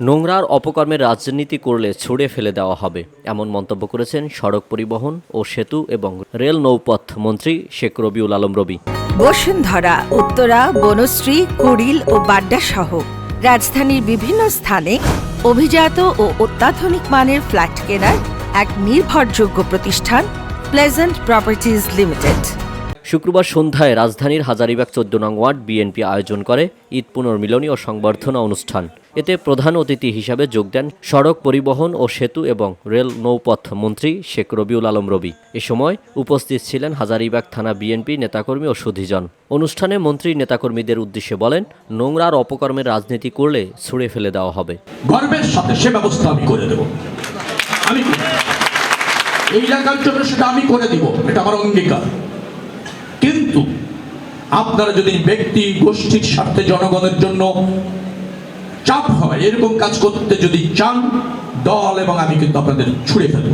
নোংরার অপকর্মের রাজনীতি করলে ছুঁড়ে ফেলে দেওয়া হবে, এমন মন্তব্য করেছেন সড়ক পরিবহন ও সেতু এবং রেল নৌপথ মন্ত্রী শেখ রবিউল আলম রবি। বসুন্ধরা, উত্তরা, বনশ্রী, কুড়িল ও বাড্ডা সহ রাজধানীর বিভিন্ন স্থানে অভিজাত ও অত্যাধুনিক মানের ফ্ল্যাট কেনার এক নির্ভরযোগ্য প্রতিষ্ঠান প্লেজেন্ট প্রপার্টিজ লিমিটেড। শুক্রবার সন্ধ্যায় রাজধানীর হাজারীবাগ ১৪ নং ওয়ার্ড বিএনপি আয়োজন করে ঈদ পুনর্মিলনী ও সংবর্ধনা অনুষ্ঠান। এতে প্রধান অতিথি হিসাবে যোগ দেন সড়ক পরিবহন ও সেতু এবং রেল নৌপথ মন্ত্রী শেখ রবিউল আলম রবি। এ সময় উপস্থিত ছিলেন হাজারীবাগ থানা বিএনপি নেতাকর্মী ও সুধীজন। অনুষ্ঠানে মন্ত্রী নেতাকর্মীদের উদ্দেশ্যে বলেন, নোংরার অপকর্মের রাজনীতি করলে ছুঁড়ে ফেলে দেওয়া হবে। গর্বের সাথে সে ব্যবস্থা আমি করে দেব, আমি এই এলাকার জন্য সেটা আমি করে দিব, এটা আমার অঙ্গীকার। কিন্তু আপনারা যদি ব্যক্তি গোষ্ঠীর স্বার্থে জনগণের জন্য চাপ হয় এরকম কাজ করতে যদি চান, দল এবং আমি কিন্তু আপনাদের ছুঁড়ে ফেলব।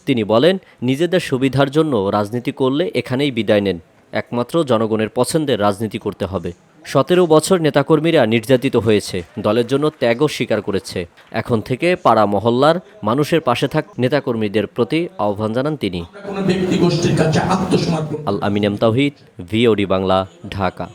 তিনি বলেন, নিজেদের সুবিধার জন্য রাজনীতি করলে এখানেই বিদায় নেন, একমাত্র জনগণের পছন্দের রাজনীতি করতে হবে। ১৭ বছর নেতাকর্মীরা নির্যাতিত হয়েছে, দলের জন্য ত্যাগও স্বীকার করেছে। এখন থেকে পাড়া মহল্লার মানুষের পাশে থাক নেতাকর্মীদের প্রতি আহ্বান জানান তিনি। কোনো ব্যক্তি গোষ্ঠীর কাছে আত্মসমর্পণ। আল আমিন এম তাওহীদ, ভিওডি বাংলা, ঢাকা।